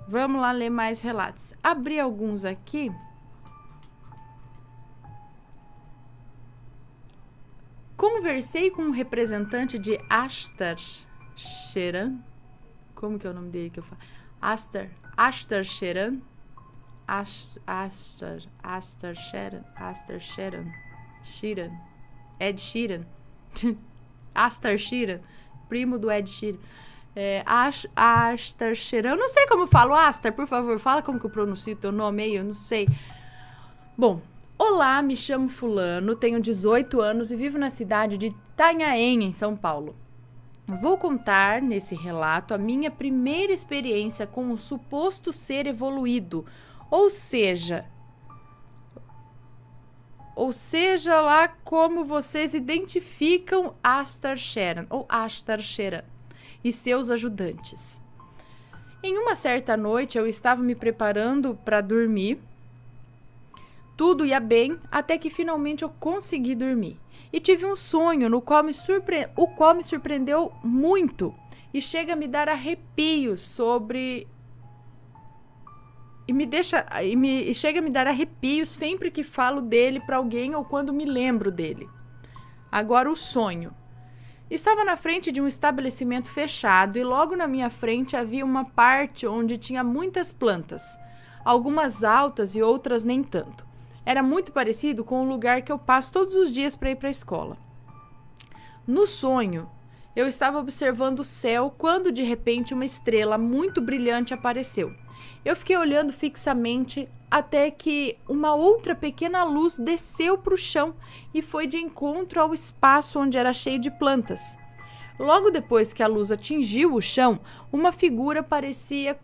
Vamos lá ler mais relatos. Abri alguns aqui. Conversei com um representante de Ashtar-Sheran. Como que é o nome dele que eu falo? Ashtar-Sheran. Ashtar-Sheran. Ed Sheeran. Ashtar Sheeran. Primo do Ed Sheeran. Ashtar Sheeran. Eu não sei como eu falo. Ashtar, por favor, fala como que eu pronuncio teu nome aí. Eu não sei. Bom, olá, me chamo Fulano, tenho 18 anos e vivo na cidade de Itanhaém, em São Paulo. Vou contar nesse relato a minha primeira experiência com um suposto ser evoluído, ou seja lá como vocês identificam Ashtar-Sheran e seus ajudantes. Em uma certa noite eu estava me preparando para dormir. Tudo ia bem até que finalmente eu consegui dormir. E tive um sonho no qual me surpreendeu muito e chega a me dar arrepios chega a me dar arrepios sempre que falo dele para alguém ou quando me lembro dele. Agora o sonho. Estava na frente de um estabelecimento fechado e logo na minha frente havia uma parte onde tinha muitas plantas, algumas altas e outras nem tanto. Era muito parecido com o lugar que eu passo todos os dias para ir para a escola. No sonho, eu estava observando o céu quando de repente uma estrela muito brilhante apareceu. Eu fiquei olhando fixamente até que uma outra pequena luz desceu para o chão e foi de encontro ao espaço onde era cheio de plantas. Logo depois que a luz atingiu o chão, uma figura parecida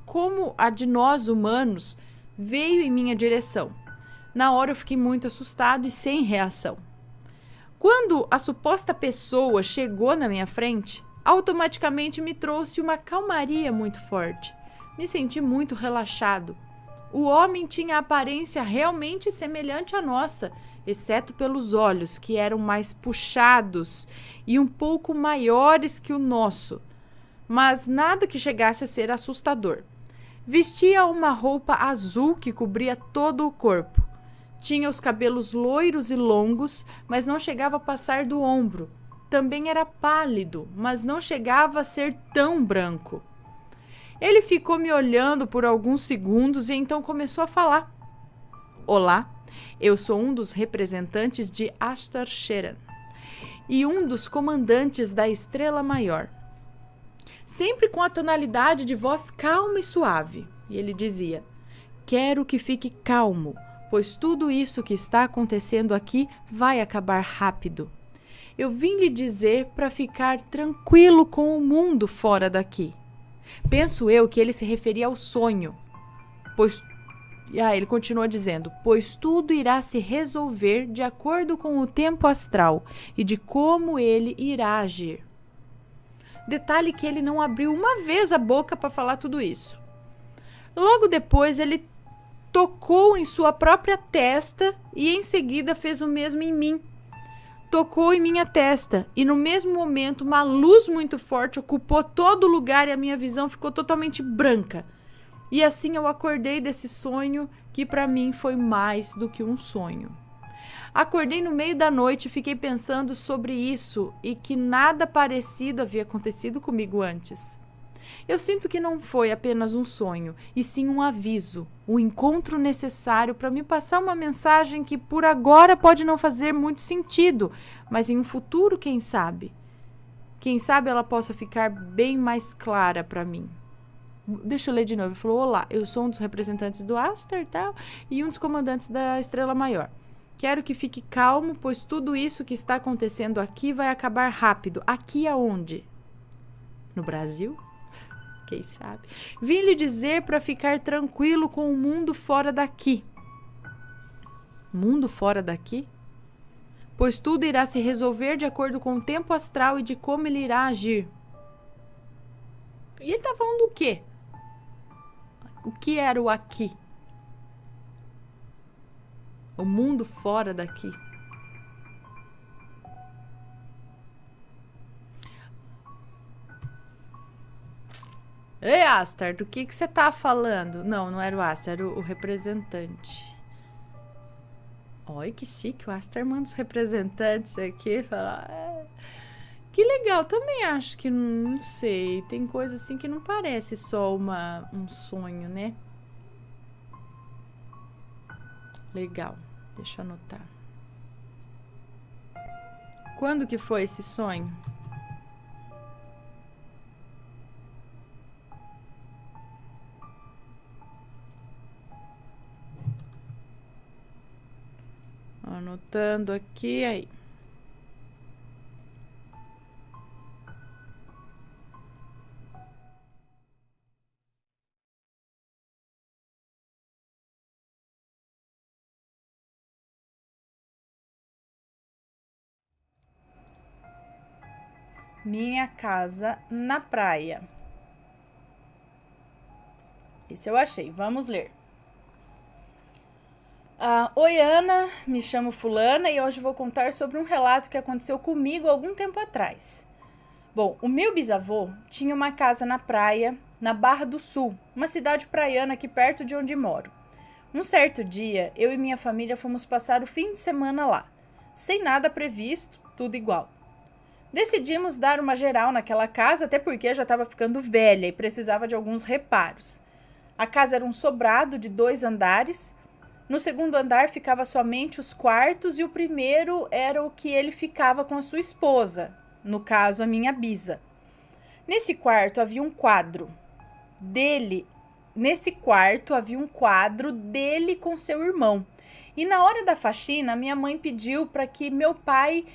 como a de nós humanos veio em minha direção. Na hora eu fiquei muito assustado e sem reação. Quando a suposta pessoa chegou na minha frente, automaticamente me trouxe uma calmaria muito forte. Me senti muito relaxado. O homem tinha a aparência realmente semelhante à nossa, exceto pelos olhos, que eram mais puxados e um pouco maiores que o nosso, mas nada que chegasse a ser assustador. Vestia uma roupa azul que cobria todo o corpo. Tinha os cabelos loiros e longos, mas não chegava a passar do ombro. Também era pálido, mas não chegava a ser tão branco. Ele ficou me olhando por alguns segundos e então começou a falar. Olá, eu sou um dos representantes de Ashtar-Sheran e um dos comandantes da Estrela Maior. Sempre com a tonalidade de voz calma e suave. E ele dizia, quero que fique calmo, pois tudo isso que está acontecendo aqui vai acabar rápido. Eu vim lhe dizer para ficar tranquilo com o mundo fora daqui. Penso eu que ele se referia ao sonho, ele continua dizendo, pois tudo irá se resolver de acordo com o tempo astral e de como ele irá agir. Detalhe que ele não abriu uma vez a boca para falar tudo isso. Logo depois ele tocou em sua própria testa e em seguida fez o mesmo em mim. Tocou em minha testa e no mesmo momento uma luz muito forte ocupou todo o lugar e a minha visão ficou totalmente branca. E assim eu acordei desse sonho que para mim foi mais do que um sonho. Acordei no meio da noite e fiquei pensando sobre isso e que nada parecido havia acontecido comigo antes. Eu sinto que não foi apenas um sonho, e sim um aviso, um encontro necessário para me passar uma mensagem que por agora pode não fazer muito sentido, mas em um futuro, quem sabe? Quem sabe ela possa ficar bem mais clara para mim. Deixa eu ler de novo. Ele falou, olá, eu sou um dos representantes do Ashtar e um dos comandantes da Estrela Maior. Quero que fique calmo, pois tudo isso que está acontecendo aqui vai acabar rápido. Aqui aonde? No Brasil? Quem sabe? Vim lhe dizer para ficar tranquilo com o mundo fora daqui. Mundo fora daqui? Pois tudo irá se resolver de acordo com o tempo astral e de como ele irá agir. E ele está falando do quê? O que era o aqui? O mundo fora daqui. Ei, Astar, do que você tá falando? Não, não era o Astar, era o representante. Olha que chique, o Astar manda os representantes aqui falar. Que legal, também acho que, não sei, tem coisa assim que não parece só um sonho, né? Legal, deixa eu anotar. Quando que foi esse sonho? Anotando aqui, aí. Minha casa na praia. Esse eu achei. Vamos ler. Oi, Ana. Me chamo Fulana e hoje vou contar sobre um relato que aconteceu comigo algum tempo atrás. Bom, o meu bisavô tinha uma casa na praia, na Barra do Sul, uma cidade praiana aqui perto de onde moro. Um certo dia, eu e minha família fomos passar o fim de semana lá. Sem nada previsto, tudo igual. Decidimos dar uma geral naquela casa, até porque já estava ficando velha e precisava de alguns reparos. A casa era um sobrado de 2 andares. No segundo andar ficava somente os quartos e o primeiro era o que ele ficava com a sua esposa, no caso a minha bisa. Nesse quarto havia um quadro dele com seu irmão. E na hora da faxina, minha mãe pediu para que meu pai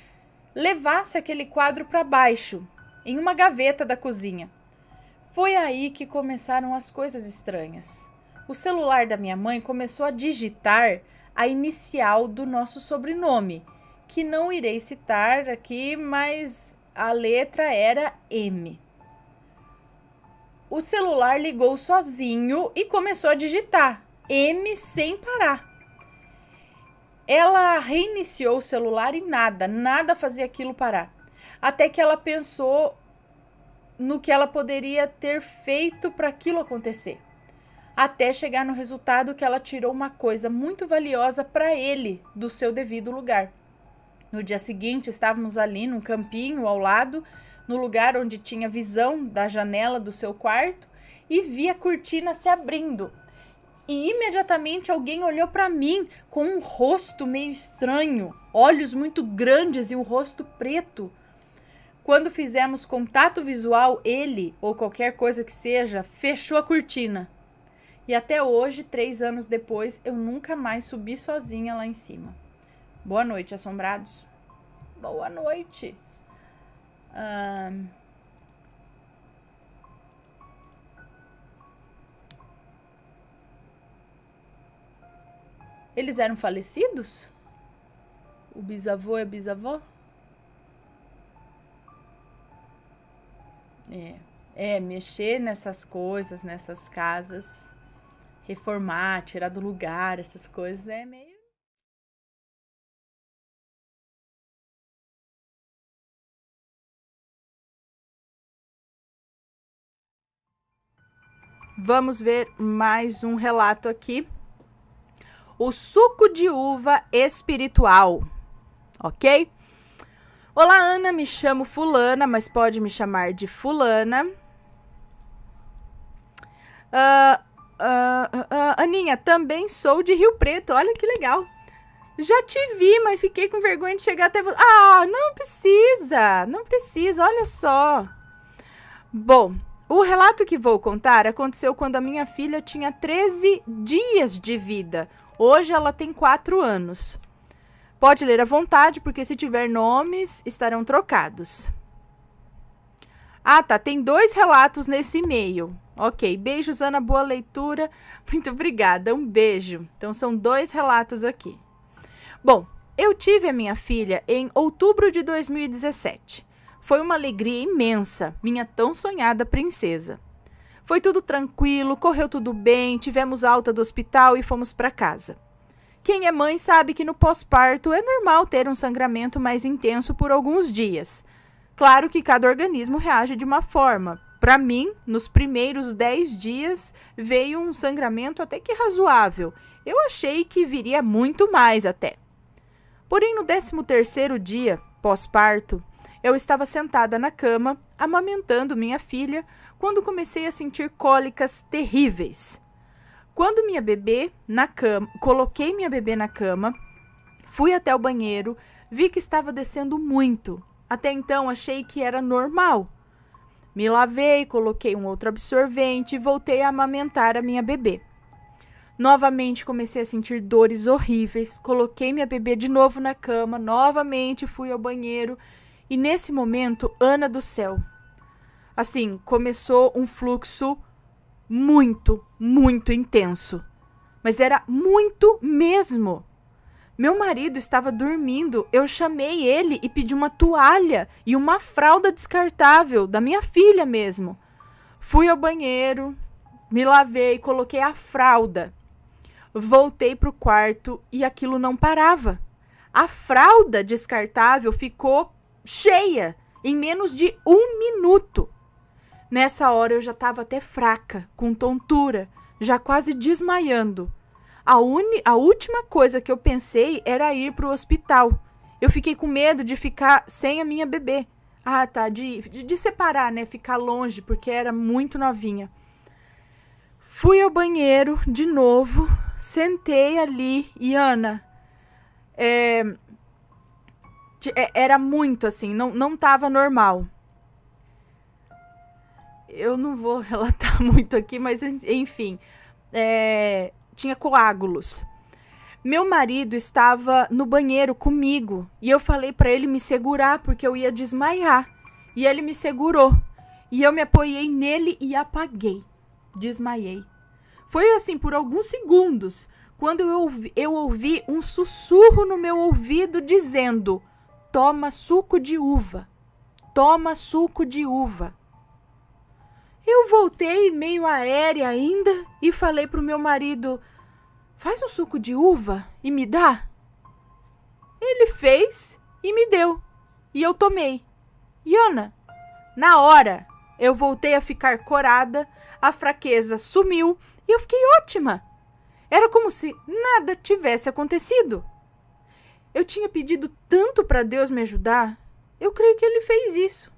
levasse aquele quadro para baixo, em uma gaveta da cozinha. Foi aí que começaram as coisas estranhas. O celular da minha mãe começou a digitar a inicial do nosso sobrenome, que não irei citar aqui, mas a letra era M. O celular ligou sozinho e começou a digitar M sem parar. Ela reiniciou o celular e nada fazia aquilo parar. Até que ela pensou no que ela poderia ter feito para aquilo acontecer. Até chegar no resultado que ela tirou uma coisa muito valiosa para ele do seu devido lugar. No dia seguinte, estávamos ali num campinho ao lado, no lugar onde tinha visão da janela do seu quarto, e vi a cortina se abrindo. E imediatamente alguém olhou para mim com um rosto meio estranho, olhos muito grandes e um rosto preto. Quando fizemos contato visual, ele, ou qualquer coisa que seja, fechou a cortina. E até hoje, 3 anos depois, eu nunca mais subi sozinha lá em cima. Boa noite, assombrados. Boa noite. Eles eram falecidos? O bisavô e a bisavó? Mexer nessas coisas, nessas casas, reformar, tirar do lugar, essas coisas é meio... Vamos ver mais um relato aqui. O suco de uva espiritual, ok? Olá, Ana, me chamo Fulana, mas pode me chamar de Fulana. Aninha, também sou de Rio Preto, olha que legal. Já te vi, mas fiquei com vergonha de chegar até você. Não precisa, olha só. Bom, o relato que vou contar aconteceu quando a minha filha tinha 13 dias de vida. Hoje ela tem 4 anos. Pode ler à vontade, porque se tiver nomes, estarão trocados. Tem 2 relatos nesse e-mail. Ok, beijos, Ana, boa leitura. Muito obrigada, um beijo. Então, são 2 relatos aqui. Bom, eu tive a minha filha em outubro de 2017. Foi uma alegria imensa, minha tão sonhada princesa. Foi tudo tranquilo, correu tudo bem, tivemos alta do hospital e fomos para casa. Quem é mãe sabe que no pós-parto é normal ter um sangramento mais intenso por alguns dias. Claro que cada organismo reage de uma forma. Para mim, nos primeiros 10 dias, veio um sangramento até que razoável. Eu achei que viria muito mais até. Porém, no 13º dia, pós-parto, eu estava sentada na cama, amamentando minha filha, quando comecei a sentir cólicas terríveis. Quando minha bebê na cama, coloquei minha bebê na cama, fui até o banheiro, vi que estava descendo muito. Até então, achei que era normal. Me lavei, coloquei um outro absorvente e voltei a amamentar a minha bebê. Novamente comecei a sentir dores horríveis, coloquei minha bebê de novo na cama, novamente fui ao banheiro e nesse momento, Ana do céu, assim, começou um fluxo muito, muito intenso, mas era muito mesmo. Meu marido estava dormindo, eu chamei ele e pedi uma toalha e uma fralda descartável da minha filha mesmo. Fui ao banheiro, me lavei, coloquei a fralda. Voltei para o quarto e aquilo não parava. A fralda descartável ficou cheia em menos de 1 minuto. Nessa hora eu já estava até fraca, com tontura, já quase desmaiando. A última coisa que eu pensei era ir para o hospital. Eu fiquei com medo de ficar sem a minha bebê. Ah, tá, de separar, né? Ficar longe, porque era muito novinha. Fui ao banheiro de novo, sentei ali e, Ana, era muito assim, não tava normal. Eu não vou relatar muito aqui, mas enfim, tinha coágulos. Meu marido estava no banheiro comigo e eu falei para ele me segurar porque eu ia desmaiar. E ele me segurou e eu me apoiei nele e apaguei. Desmaiei. Foi assim por alguns segundos, quando eu ouvi um sussurro no meu ouvido dizendo: toma suco de uva, toma suco de uva. Eu voltei meio aérea ainda e falei pro meu marido: faz um suco de uva e me dá. Ele fez e me deu. E eu tomei. E Ana, na hora, eu voltei a ficar corada, a fraqueza sumiu e eu fiquei ótima. Era como se nada tivesse acontecido. Eu tinha pedido tanto para Deus me ajudar, eu creio que Ele fez isso.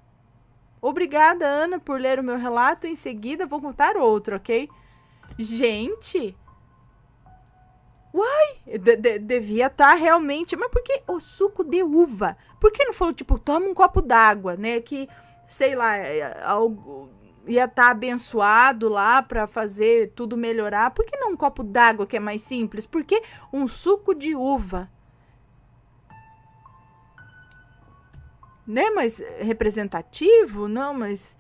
Obrigada, Ana, por ler o meu relato. Em seguida, vou contar outro, ok? Gente, uai, devia estar realmente... Mas por que o suco de uva? Por que não falou, tipo, toma um copo d'água, né? Que, sei lá, ia estar abençoado lá para fazer tudo melhorar. Por que não um copo d'água, que é mais simples? Por que um suco de uva? Né? Mas representativo? Não, mas...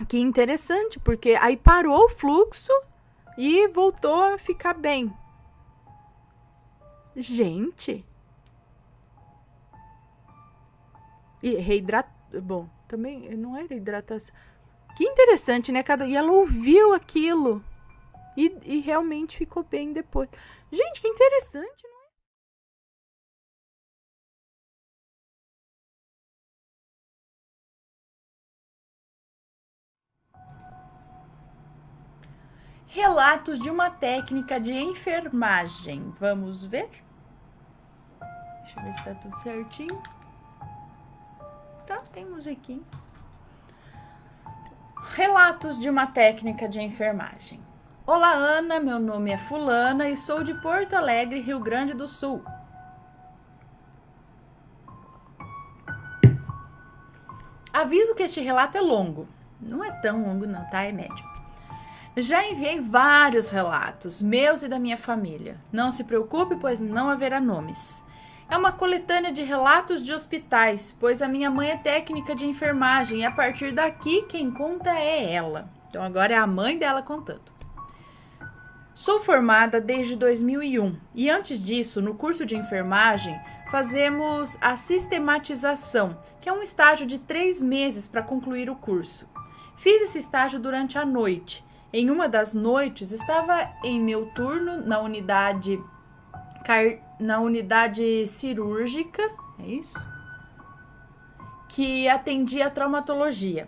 que interessante, porque aí parou o fluxo e voltou a ficar bem. Gente. E bom, também não era hidratação. Que interessante, né? E ela ouviu aquilo. E realmente ficou bem depois. Gente, que interessante, não é? Relatos de uma técnica de enfermagem. Vamos ver? Deixa eu ver se tá tudo certinho. Tá, tem musiquinha. Relatos de uma técnica de enfermagem. Olá, Ana, meu nome é Fulana e sou de Porto Alegre, Rio Grande do Sul. Aviso que este relato é longo. Não é tão longo não, tá? É médio. Já enviei vários relatos, meus e da minha família. Não se preocupe, pois não haverá nomes. É uma coletânea de relatos de hospitais, pois a minha mãe é técnica de enfermagem e a partir daqui quem conta é ela. Então agora é a mãe dela contando. Sou formada desde 2001 e antes disso, no curso de enfermagem, fazemos a sistematização, que é um estágio de 3 meses para concluir o curso. Fiz esse estágio durante a noite. Em uma das noites, estava em meu turno na unidade cirúrgica, é isso? Que atendia a traumatologia.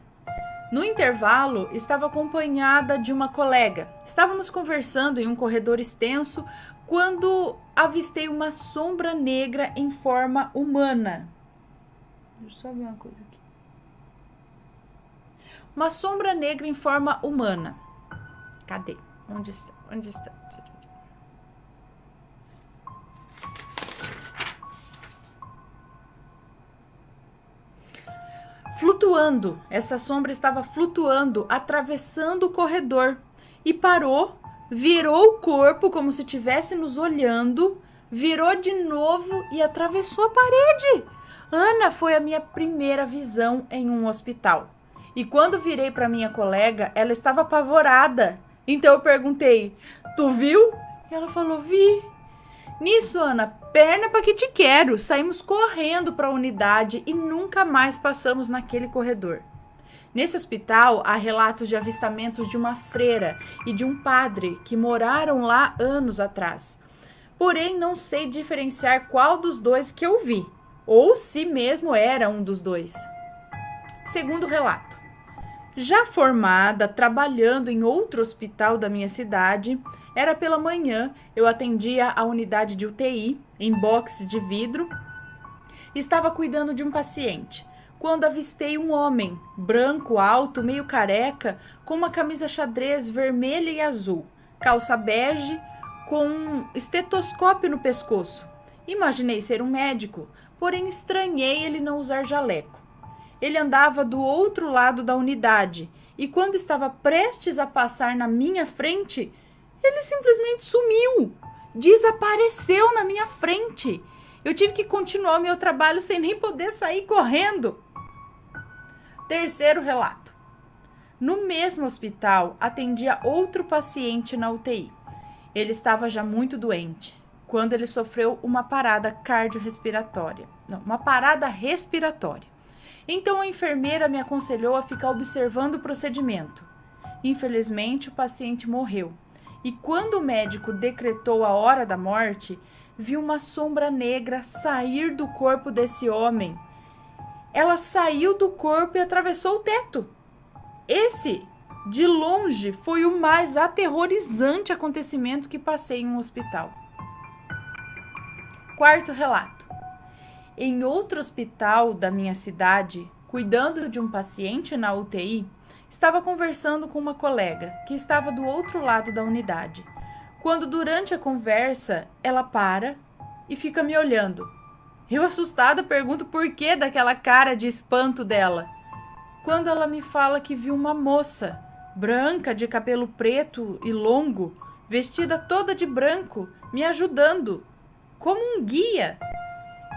No intervalo, estava acompanhada de uma colega. Estávamos conversando em um corredor extenso quando avistei uma sombra negra em forma humana. Deixa eu só ver uma coisa aqui. Uma sombra negra em forma humana. Cadê? Onde está? Onde está? Flutuando. Essa sombra estava flutuando, atravessando o corredor. E parou, virou o corpo como se estivesse nos olhando, virou de novo e atravessou a parede. Ana foi a minha primeira visão em um hospital. E quando virei para minha colega, ela estava apavorada. Então eu perguntei, tu viu? E ela falou, vi. Nisso, Ana, perna pra que te quero. Saímos correndo para a unidade e nunca mais passamos naquele corredor. Nesse hospital, há relatos de avistamentos de uma freira e de um padre que moraram lá anos atrás. Porém, não sei diferenciar qual dos dois que eu vi, ou se mesmo era um dos dois. Segundo relato. Já formada, trabalhando em outro hospital da minha cidade, era pela manhã, eu atendia a unidade de UTI, em box de vidro, e estava cuidando de um paciente, quando avistei um homem, branco, alto, meio careca, com uma camisa xadrez vermelha e azul, calça bege, com um estetoscópio no pescoço. Imaginei ser um médico, porém estranhei ele não usar jaleco. Ele andava do outro lado da unidade e quando estava prestes a passar na minha frente, ele simplesmente sumiu, desapareceu na minha frente. Eu tive que continuar o meu trabalho sem nem poder sair correndo. Terceiro relato. No mesmo hospital, atendia outro paciente na UTI. Ele estava já muito doente, quando ele sofreu uma parada cardiorrespiratória. Não, uma parada respiratória. Então a enfermeira me aconselhou a ficar observando o procedimento. Infelizmente, o paciente morreu. E quando o médico decretou a hora da morte, vi uma sombra negra sair do corpo desse homem. Ela saiu do corpo e atravessou o teto. Esse, de longe, foi o mais aterrorizante acontecimento que passei em um hospital. Quarto relato. Em outro hospital da minha cidade, cuidando de um paciente na UTI, estava conversando com uma colega que estava do outro lado da unidade. Quando durante a conversa, ela para e fica me olhando. Eu, assustada, pergunto por que daquela cara de espanto dela. Quando ela me fala que viu uma moça, branca, de cabelo preto e longo, vestida toda de branco, me ajudando, como um guia.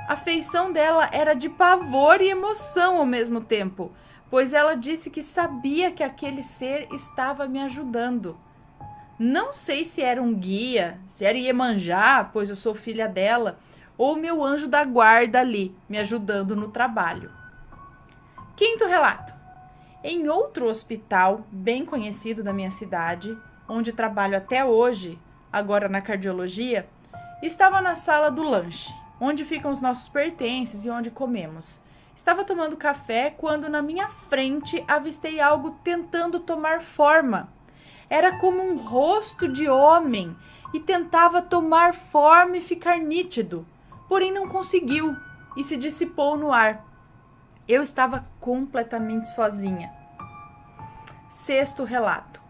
A feição dela era de pavor e emoção ao mesmo tempo, pois ela disse que sabia que aquele ser estava me ajudando. Não sei se era um guia, se era Iemanjá, pois eu sou filha dela, ou meu anjo da guarda ali, me ajudando no trabalho. Quinto relato. Em outro hospital bem conhecido da minha cidade, onde trabalho até hoje, agora na cardiologia, estava na sala do lanche, onde ficam os nossos pertences e onde comemos. Estava tomando café quando na minha frente avistei algo tentando tomar forma. Era como um rosto de homem e tentava tomar forma e ficar nítido, porém não conseguiu e se dissipou no ar. Eu estava completamente sozinha. Sexto relato.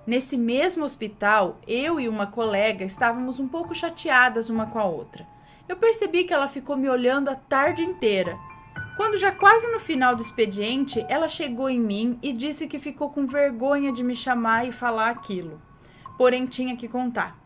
Nesse mesmo hospital, eu e uma colega estávamos um pouco chateadas uma com a outra. Eu percebi que ela ficou me olhando a tarde inteira. Quando já quase no final do expediente, ela chegou em mim e disse que ficou com vergonha de me chamar e falar aquilo. Porém, tinha que contar.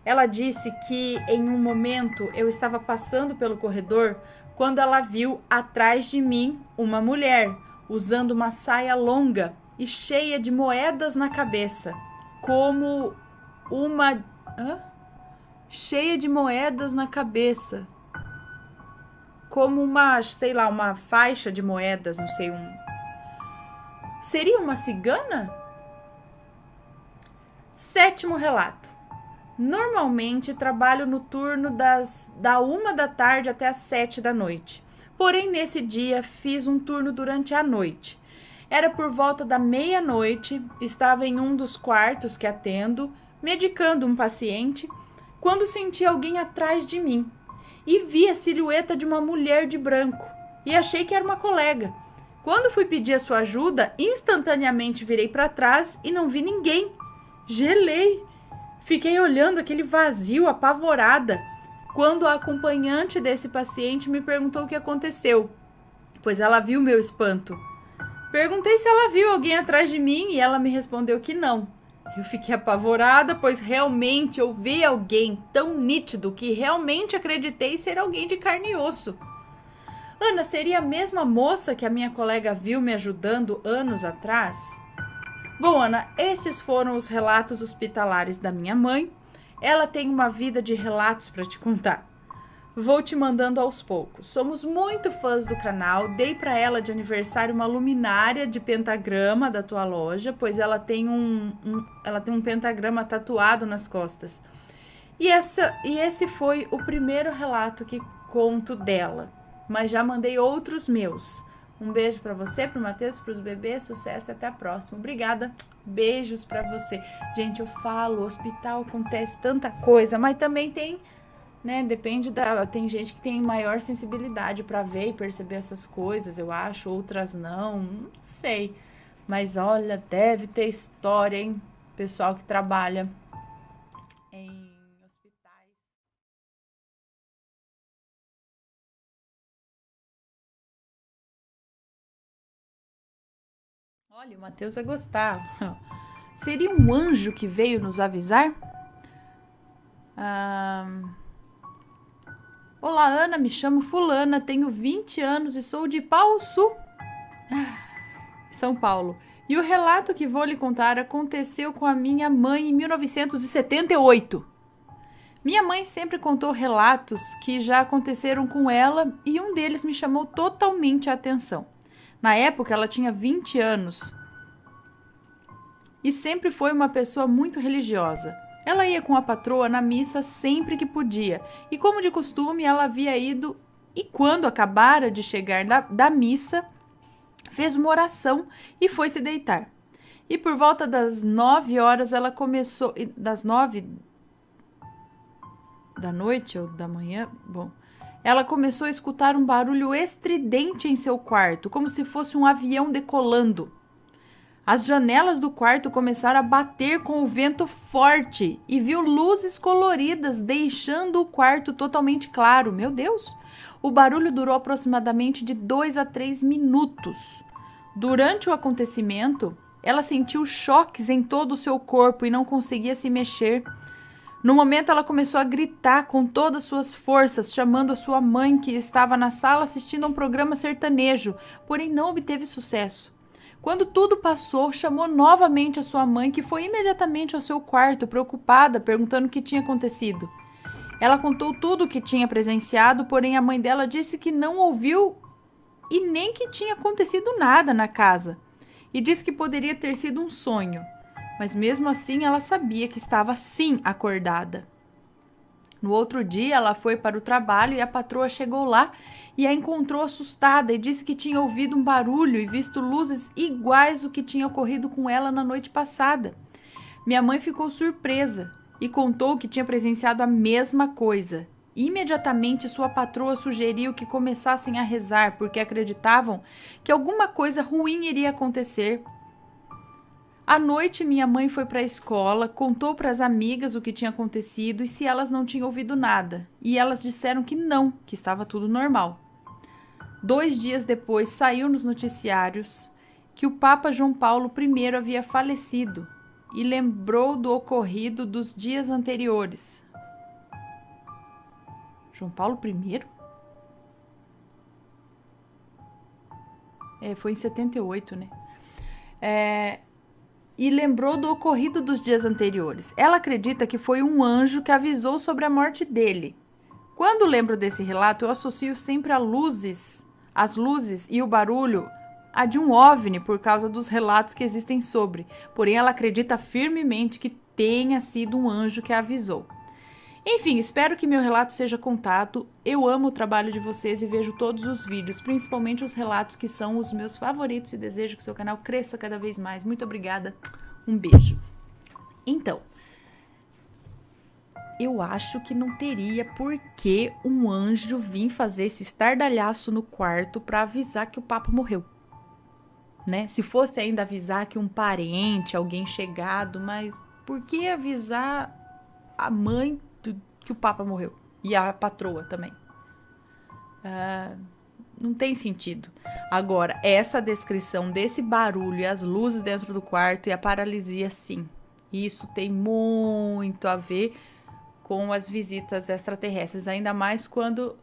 Ela disse que em um momento eu estava passando pelo corredor quando ela viu atrás de mim uma mulher usando uma saia longa e cheia de moedas na cabeça, como uma... cheia de moedas na cabeça, como uma, sei lá, uma faixa de moedas, não sei, Seria uma cigana? Sétimo relato. Normalmente trabalho no turno da 1 da tarde até as 7 da noite. Porém, nesse dia, fiz um turno durante a noite. Era por volta da meia-noite, estava em um dos quartos que atendo, medicando um paciente, quando senti alguém atrás de mim e vi a silhueta de uma mulher de branco e achei que era uma colega. Quando fui pedir a sua ajuda, instantaneamente virei para trás e não vi ninguém. Gelei. Fiquei olhando aquele vazio, apavorada, quando a acompanhante desse paciente me perguntou o que aconteceu, pois ela viu meu espanto. Perguntei se ela viu alguém atrás de mim e ela me respondeu que não. Eu fiquei apavorada, pois realmente eu vi alguém tão nítido que realmente acreditei ser alguém de carne e osso. Ana, seria a mesma moça que a minha colega viu me ajudando anos atrás? Bom, Ana, estes foram os relatos hospitalares da minha mãe. Ela tem uma vida de relatos para te contar. Vou te mandando aos poucos. Somos muito fãs do canal. Dei para ela de aniversário uma luminária de pentagrama da tua loja, pois ela tem um pentagrama tatuado nas costas. E esse foi o primeiro relato que conto dela. Mas já mandei outros meus. Um beijo para você, pro Matheus, pros bebês, sucesso e até a próxima. Obrigada. Beijos para você. Gente, eu falo, hospital acontece tanta coisa, mas também tem, né, tem gente que tem maior sensibilidade para ver e perceber essas coisas, eu acho, outras não sei. Mas olha, deve ter história, hein? Pessoal que trabalha em hospitais. Olha, o Matheus vai gostar. Seria um anjo que veio nos avisar? Olá, Ana, me chamo Fulana, tenho 20 anos e sou de Pauçu, São Paulo. E o relato que vou lhe contar aconteceu com a minha mãe em 1978. Minha mãe sempre contou relatos que já aconteceram com ela e um deles me chamou totalmente a atenção. Na época, ela tinha 20 anos e sempre foi uma pessoa muito religiosa. Ela ia com a patroa na missa sempre que podia, e como de costume, ela havia ido e quando acabara de chegar da missa, fez uma oração e foi se deitar. E por volta das 9 horas ela começou, das 9 da noite ou da manhã, ela começou a escutar um barulho estridente em seu quarto, como se fosse um avião decolando. As janelas do quarto começaram a bater com o vento forte e viu luzes coloridas deixando o quarto totalmente claro. Meu Deus! O barulho durou aproximadamente de 2 a 3 minutos. Durante o acontecimento, ela sentiu choques em todo o seu corpo e não conseguia se mexer. No momento, ela começou a gritar com todas as suas forças, chamando a sua mãe, que estava na sala assistindo a um programa sertanejo, porém não obteve sucesso. Quando tudo passou, chamou novamente a sua mãe, que foi imediatamente ao seu quarto, preocupada, perguntando o que tinha acontecido. Ela contou tudo o que tinha presenciado, porém a mãe dela disse que não ouviu e nem que tinha acontecido nada na casa. E disse que poderia ter sido um sonho, mas mesmo assim ela sabia que estava sim acordada. No outro dia, ela foi para o trabalho e a patroa chegou lá e a encontrou assustada e disse que tinha ouvido um barulho e visto luzes iguais ao que tinha ocorrido com ela na noite passada. Minha mãe ficou surpresa e contou que tinha presenciado a mesma coisa. Imediatamente, sua patroa sugeriu que começassem a rezar, porque acreditavam que alguma coisa ruim iria acontecer. À noite, minha mãe foi para a escola, contou para as amigas o que tinha acontecido e se elas não tinham ouvido nada. E elas disseram que não, que estava tudo normal. 2 dias depois, saiu nos noticiários que o Papa João Paulo I havia falecido e lembrou do ocorrido dos dias anteriores. João Paulo I? Foi em 78, né? E lembrou do ocorrido dos dias anteriores. Ela acredita que foi um anjo que avisou sobre a morte dele. Quando lembro desse relato, eu associo sempre as luzes e o barulho a de um OVNI por causa dos relatos que existem sobre. Porém, ela acredita firmemente que tenha sido um anjo que a avisou. Enfim, espero que meu relato seja contado. Eu amo o trabalho de vocês e vejo todos os vídeos, principalmente os relatos que são os meus favoritos e desejo que seu canal cresça cada vez mais. Muito obrigada. Um beijo. Então, eu acho que não teria por que um anjo vir fazer esse estardalhaço no quarto para avisar que o Papa morreu. Né? Se fosse ainda avisar que um parente, alguém chegado, mas por que avisar a mãe que o Papa morreu? E a patroa também. Não tem sentido. Agora, essa descrição desse barulho e as luzes dentro do quarto e a paralisia, sim. Isso tem muito a ver com as visitas extraterrestres. Ainda mais quando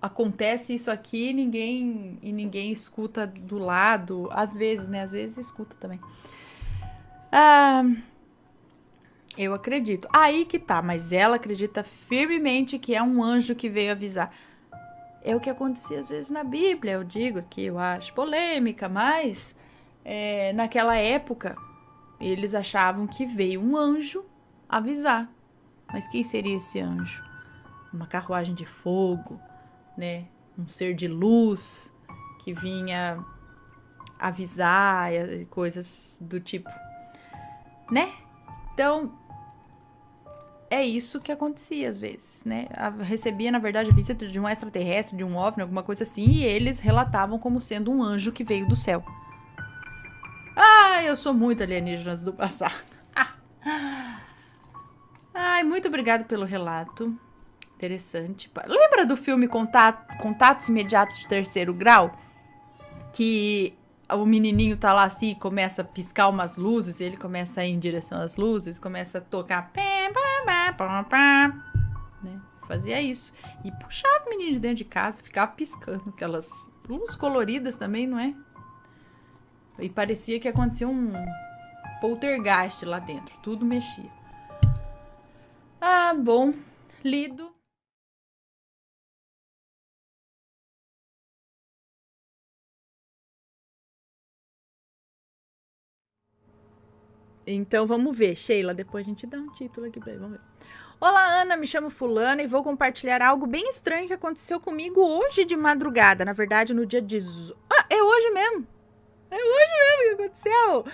acontece isso aqui e ninguém escuta do lado. Às vezes, né? Às vezes escuta também. Eu acredito. Aí que tá, mas ela acredita firmemente que é um anjo que veio avisar. É o que acontecia às vezes na Bíblia, eu digo aqui, eu acho polêmica, mas naquela época eles achavam que veio um anjo avisar. Mas quem seria esse anjo? Uma carruagem de fogo, né? Um ser de luz que vinha avisar e coisas do tipo, né? Então, é isso que acontecia às vezes, né? Recebia, na verdade, a visita de um extraterrestre, de um OVNI, alguma coisa assim, e eles relatavam como sendo um anjo que veio do céu. Eu sou muito alienígenas do passado. Muito obrigada pelo relato. Interessante. Lembra do filme Contatos Imediatos de Terceiro Grau? Que o menininho tá lá assim, começa a piscar umas luzes, e ele começa a ir em direção às luzes, começa a tocar, né? Fazia isso. E puxava o menino de dentro de casa, ficava piscando aquelas luzes coloridas também, não é? E parecia que acontecia um poltergeist lá dentro, tudo mexia. Bom, lido. Então vamos ver, Sheila, depois a gente dá um título aqui pra ele, vamos ver. Olá, Ana, me chamo Fulana e vou compartilhar algo bem estranho que aconteceu comigo hoje de madrugada. Na verdade, no dia 18... é hoje mesmo. É hoje mesmo que aconteceu.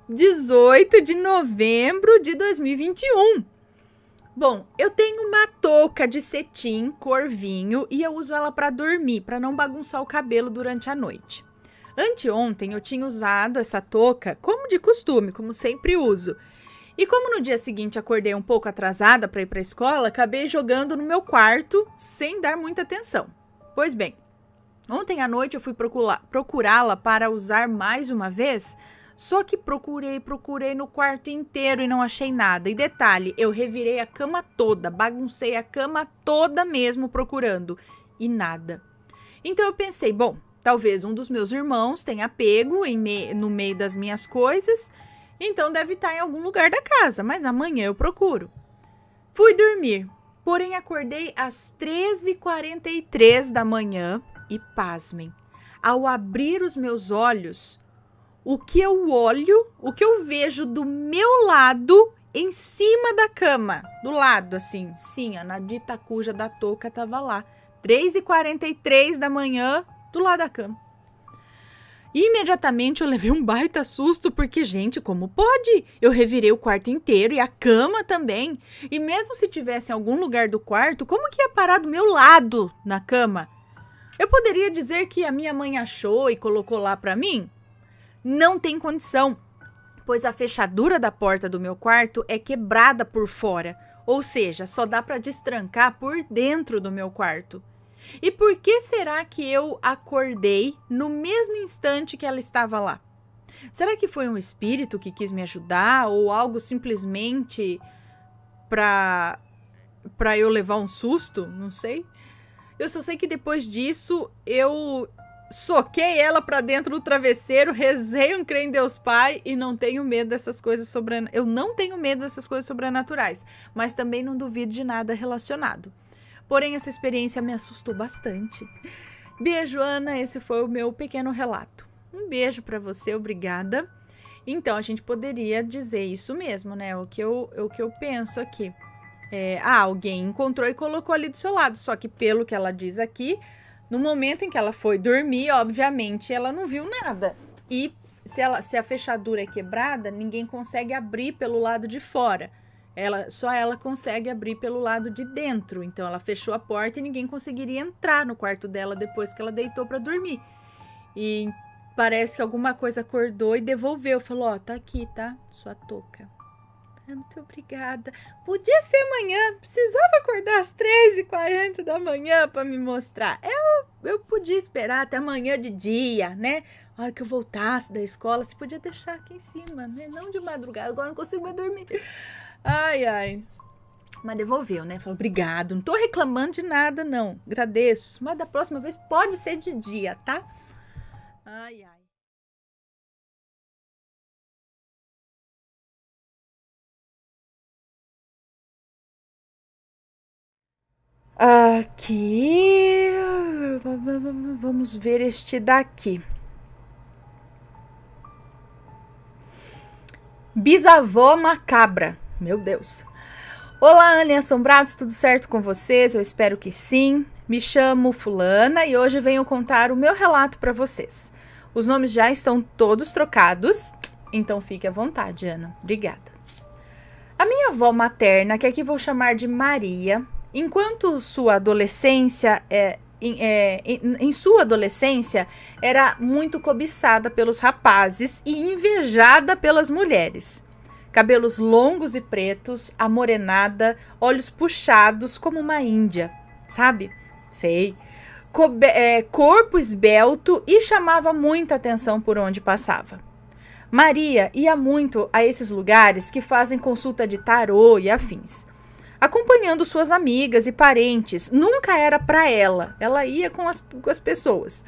18 de novembro de 2021. Bom, eu tenho uma touca de cetim, cor vinho, e eu uso ela para dormir, para não bagunçar o cabelo durante a noite. Anteontem eu tinha usado essa touca como de costume, como sempre uso. E como no dia seguinte acordei um pouco atrasada para ir para a escola, acabei jogando no meu quarto sem dar muita atenção. Pois bem, ontem à noite eu fui procurá-la para usar mais uma vez, só que procurei no quarto inteiro e não achei nada. E detalhe, eu revirei a cama toda, baguncei a cama toda mesmo procurando e nada. Então eu pensei, bom, talvez um dos meus irmãos tenha pego no meio das minhas coisas, então deve estar em algum lugar da casa, mas amanhã eu procuro. Fui dormir, porém acordei às 13h43 da manhã e pasmem, ao abrir os meus olhos, o que eu vejo do meu lado, em cima da cama, do lado assim, sim, a dita cuja da touca estava lá, 3h43 da manhã, do lado da cama. Imediatamente eu levei um baita susto, porque, gente, como pode? Eu revirei o quarto inteiro e a cama também. E mesmo se tivesse em algum lugar do quarto, como que ia parar do meu lado na cama? Eu poderia dizer que a minha mãe achou e colocou lá pra mim? Não tem condição, pois a fechadura da porta do meu quarto é quebrada por fora, ou seja, só dá pra destrancar por dentro do meu quarto. E por que será que eu acordei no mesmo instante que ela estava lá? Será que foi um espírito que quis me ajudar ou algo simplesmente para eu levar um susto? Não sei. Eu só sei que depois disso eu soquei ela para dentro do travesseiro, rezei um crê em Deus Pai e não tenho medo dessas coisas sobrenaturais. Eu não tenho medo dessas coisas sobrenaturais, mas também não duvido de nada relacionado. Porém, essa experiência me assustou bastante. Beijo, Ana. Esse foi o meu pequeno relato. Um beijo para você, obrigada. Então, a gente poderia dizer isso mesmo, né? O que eu penso aqui. alguém encontrou e colocou ali do seu lado. Só que pelo que ela diz aqui, no momento em que ela foi dormir, obviamente, ela não viu nada. E se a fechadura é quebrada, ninguém consegue abrir pelo lado de fora. Só ela consegue abrir pelo lado de dentro. Então ela fechou a porta e ninguém conseguiria entrar no quarto dela depois que ela deitou para dormir. E parece que alguma coisa acordou e devolveu. Falou, tá aqui, tá? Sua touca. Muito obrigada. Podia ser amanhã. Precisava acordar às 3h40 da manhã para me mostrar. Eu podia esperar até amanhã de dia, né? A hora que eu voltasse da escola, você podia deixar aqui em cima, né? Não de madrugada. Agora não consigo mais dormir. Ai. Mas devolveu, né? Falou, obrigado. Não tô reclamando de nada, não. Agradeço. Mas da próxima vez pode ser de dia, tá? Ai. Aqui. Vamos ver este daqui. Bisavó macabra. Meu Deus. Olá, Ana e Assombrados, tudo certo com vocês? Eu espero que sim. Me chamo Fulana e hoje venho contar o meu relato para vocês. Os nomes já estão todos trocados, então fique à vontade, Ana. Obrigada. A minha avó materna, que aqui vou chamar de Maria, enquanto sua adolescência em sua adolescência, era muito cobiçada pelos rapazes e invejada pelas mulheres. Cabelos longos e pretos, amorenada, olhos puxados como uma índia, sabe? Sei. Corpo esbelto e chamava muita atenção por onde passava. Maria ia muito a esses lugares que fazem consulta de tarô e afins, acompanhando suas amigas e parentes. Nunca era para ela, ela ia com as pessoas.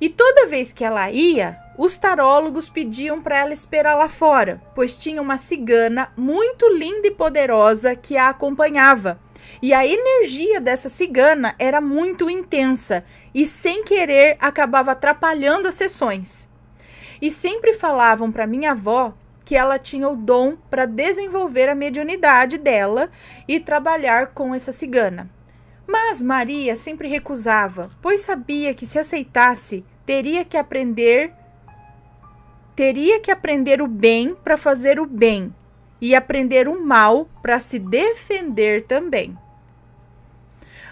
E toda vez que ela ia, os tarólogos pediam para ela esperar lá fora, pois tinha uma cigana muito linda e poderosa que a acompanhava. E a energia dessa cigana era muito intensa e, sem querer, acabava atrapalhando as sessões. E sempre falavam para minha avó que ela tinha o dom para desenvolver a mediunidade dela e trabalhar com essa cigana. Mas Maria sempre recusava, pois sabia que se aceitasse, teria que aprender o bem para fazer o bem e aprender o mal para se defender também.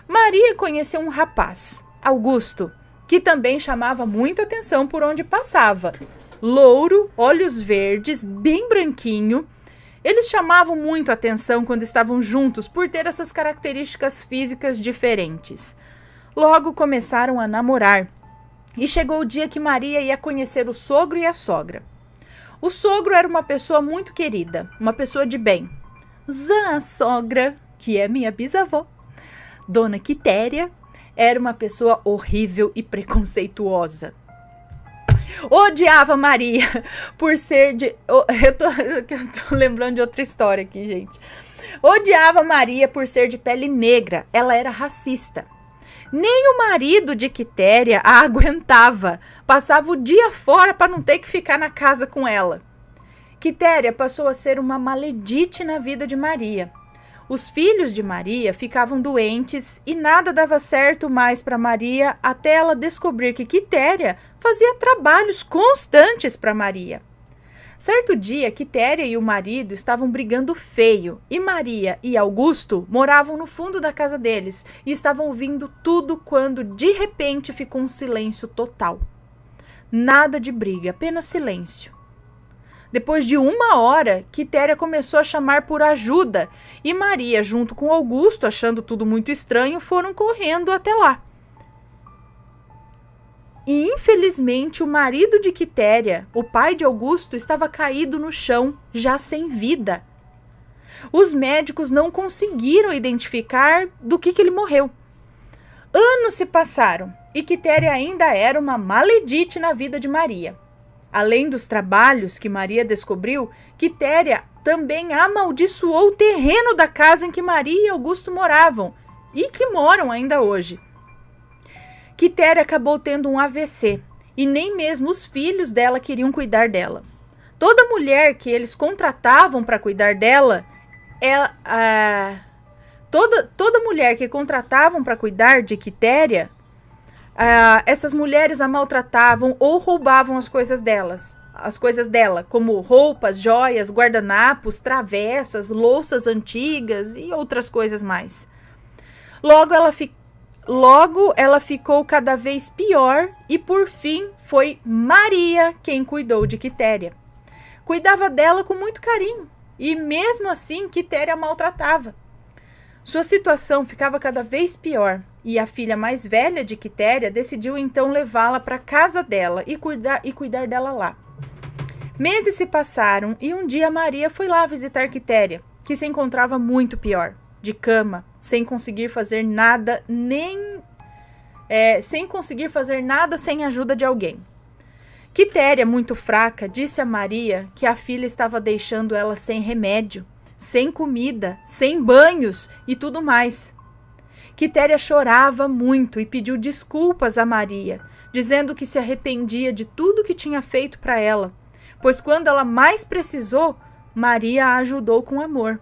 Maria conheceu um rapaz, Augusto, que também chamava muito atenção por onde passava. Louro, olhos verdes, bem branquinho. Eles chamavam muito atenção quando estavam juntos por ter essas características físicas diferentes. Logo começaram a namorar. E chegou o dia que Maria ia conhecer o sogro e a sogra. O sogro era uma pessoa muito querida, uma pessoa de bem. Já a sogra, que é minha bisavó, Dona Quitéria, era uma pessoa horrível e preconceituosa. Odiava Maria por ser de... Eu tô lembrando de outra história aqui, gente. Odiava Maria por ser de pele negra. Ela era racista. Nem o marido de Quitéria a aguentava. Passava o dia fora para não ter que ficar na casa com ela. Quitéria passou a ser uma maledite na vida de Maria. Os filhos de Maria ficavam doentes e nada dava certo mais para Maria até ela descobrir que Quitéria fazia trabalhos constantes para Maria. Certo dia, Quitéria e o marido estavam brigando feio e Maria e Augusto moravam no fundo da casa deles e estavam ouvindo tudo quando de repente ficou um silêncio total. Nada de briga, apenas silêncio. Depois de 1 hora, Quitéria começou a chamar por ajuda e Maria, junto com Augusto, achando tudo muito estranho, foram correndo até lá. E, infelizmente, o marido de Quitéria, o pai de Augusto, estava caído no chão, já sem vida. Os médicos não conseguiram identificar do que ele morreu. Anos se passaram e Quitéria ainda era uma maledite na vida de Maria. Além dos trabalhos que Maria descobriu, Quitéria também amaldiçoou o terreno da casa em que Maria e Augusto moravam e que moram ainda hoje. Quitéria acabou tendo um AVC e nem mesmo os filhos dela queriam cuidar dela. Toda mulher que eles contratavam para cuidar dela, Toda mulher que contratavam para cuidar de Quitéria, essas mulheres a maltratavam ou roubavam as coisas dela, como roupas, joias, guardanapos, travessas, louças antigas e outras coisas mais. Logo ela ficou cada vez pior e por fim foi Maria quem cuidou de Quitéria. Cuidava dela com muito carinho e mesmo assim Quitéria a maltratava. Sua situação ficava cada vez pior e a filha mais velha de Quitéria decidiu então levá-la para casa dela e cuidar dela lá. Meses se passaram e um dia Maria foi lá visitar Quitéria, que se encontrava muito pior, de cama, sem conseguir fazer nada sem a ajuda de alguém. Quitéria, muito fraca, disse a Maria que a filha estava deixando ela sem remédio, sem comida, sem banhos e tudo mais. Quitéria chorava muito e pediu desculpas a Maria, dizendo que se arrependia de tudo que tinha feito para ela, pois quando ela mais precisou, Maria a ajudou com amor.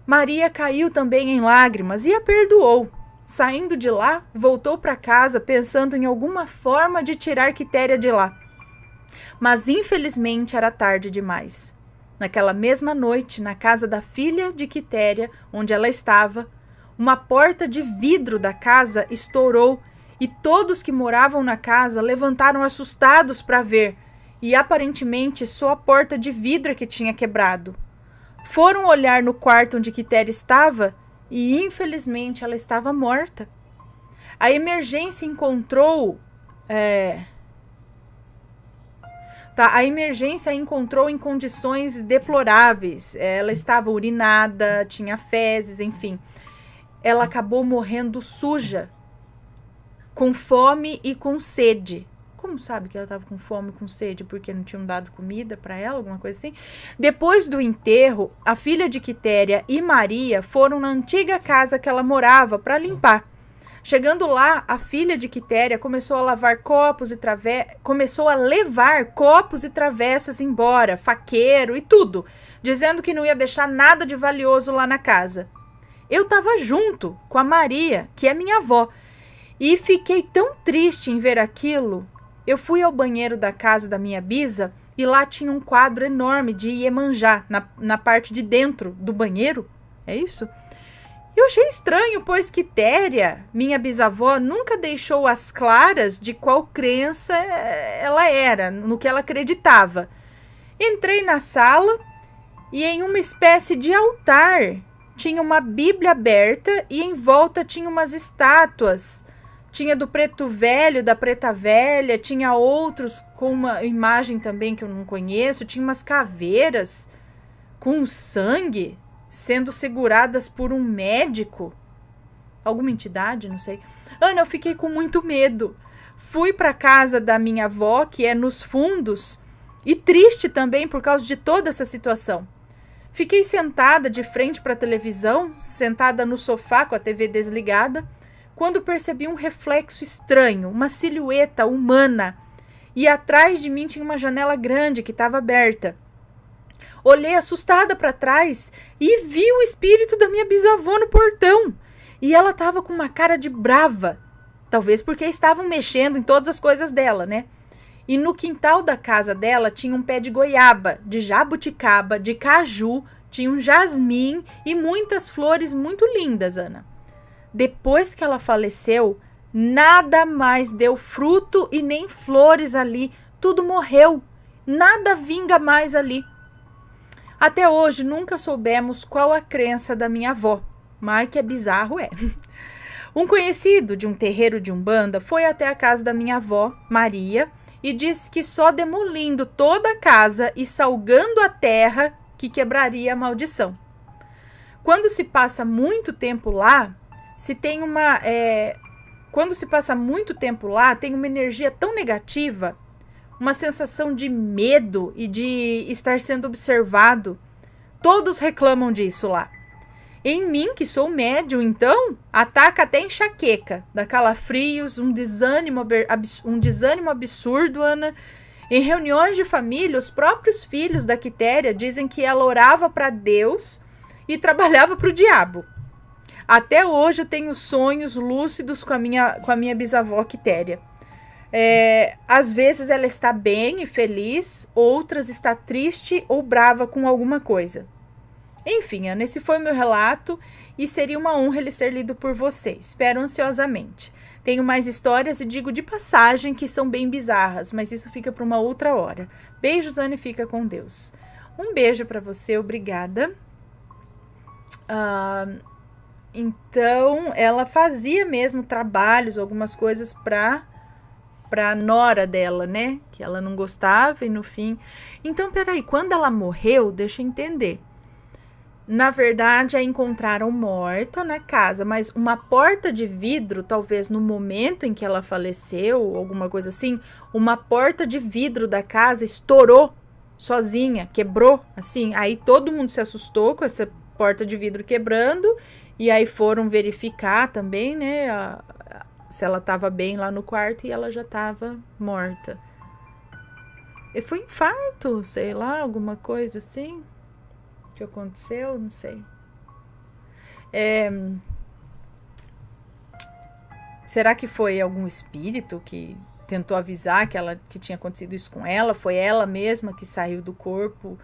Maria caiu também em lágrimas e a perdoou. Saindo de lá, voltou para casa pensando em alguma forma de tirar Quitéria de lá. Mas infelizmente era tarde demais. Naquela mesma noite, na casa da filha de Quitéria, onde ela estava, uma porta de vidro da casa estourou e todos que moravam na casa levantaram assustados para ver, e aparentemente só a porta de vidro que tinha quebrado. Foram olhar no quarto onde Quitéria estava e infelizmente ela estava morta. A emergência encontrou em condições deploráveis. Ela estava urinada, tinha fezes, enfim. Ela acabou morrendo suja, com fome e com sede. Como sabe que ela estava com fome e com sede? Porque não tinham dado comida para ela, alguma coisa assim? Depois do enterro, a filha de Quitéria e Maria foram na antiga casa que ela morava para limpar. Chegando lá, a filha de Quitéria começou a levar copos e travessas embora, faqueiro e tudo, dizendo que não ia deixar nada de valioso lá na casa. Eu estava junto com a Maria, que é minha avó, e fiquei tão triste em ver aquilo. Eu fui ao banheiro da casa da minha bisa e lá tinha um quadro enorme de Iemanjá na parte de dentro do banheiro. É isso? Eu achei estranho, pois Quitéria, minha bisavó, nunca deixou as claras de qual crença ela era, no que ela acreditava. Entrei na sala e em uma espécie de altar tinha uma Bíblia aberta e em volta tinha umas estátuas. Tinha do preto velho, da preta velha, tinha outros com uma imagem também que eu não conheço, tinha umas caveiras com sangue sendo seguradas por um médico, alguma entidade, não sei. Ana, eu fiquei com muito medo. Fui para casa da minha avó, que é nos fundos, e triste também por causa de toda essa situação. Fiquei sentada de frente para a televisão, sentada no sofá com a TV desligada, quando percebi um reflexo estranho, uma silhueta humana, e atrás de mim tinha uma janela grande que estava aberta. Olhei assustada para trás e vi o espírito da minha bisavó no portão. E ela estava com uma cara de brava. Talvez porque estavam mexendo em todas as coisas dela, né? E no quintal da casa dela tinha um pé de goiaba, de jabuticaba, de caju, tinha um jasmim e muitas flores muito lindas, Ana. Depois que ela faleceu, nada mais deu fruto e nem flores ali. Tudo morreu. Nada vinga mais ali. Até hoje nunca soubemos qual a crença da minha avó, mas que é bizarro é. Um conhecido de um terreiro de Umbanda foi até a casa da minha avó, Maria, e disse que só demolindo toda a casa e salgando a terra que quebraria a maldição. Quando se passa muito tempo lá, tem uma energia tão negativa, uma sensação de medo e de estar sendo observado. Todos reclamam disso lá. Em mim, que sou médium, então, ataca até enxaqueca, dá calafrios, um desânimo absurdo, Ana. Em reuniões de família, os próprios filhos da Quitéria dizem que ela orava para Deus e trabalhava para o diabo. Até hoje eu tenho sonhos lúcidos com a minha bisavó Quitéria. Às vezes ela está bem e feliz, outras está triste ou brava com alguma coisa. Enfim, Ana, esse foi o meu relato e seria uma honra ele ser lido por você. Espero ansiosamente. Tenho mais histórias e digo de passagem que são bem bizarras, mas isso fica para uma outra hora. Beijos, Ana, e fica com Deus. Um beijo para você, obrigada. Então, ela fazia mesmo trabalhos, algumas coisas para nora dela, né? Que ela não gostava e no fim... Então, peraí, quando ela morreu, deixa eu entender. Na verdade, a encontraram morta na casa, mas uma porta de vidro, talvez no momento em que ela faleceu, alguma coisa assim, uma porta de vidro da casa estourou sozinha, quebrou, assim. Aí todo mundo se assustou com essa porta de vidro quebrando e aí foram verificar também, né, se ela estava bem lá no quarto e ela já estava morta. E foi infarto, sei lá, alguma coisa assim que aconteceu, não sei. Será que foi algum espírito que tentou avisar que tinha acontecido isso com ela? Foi ela mesma que saiu do corpo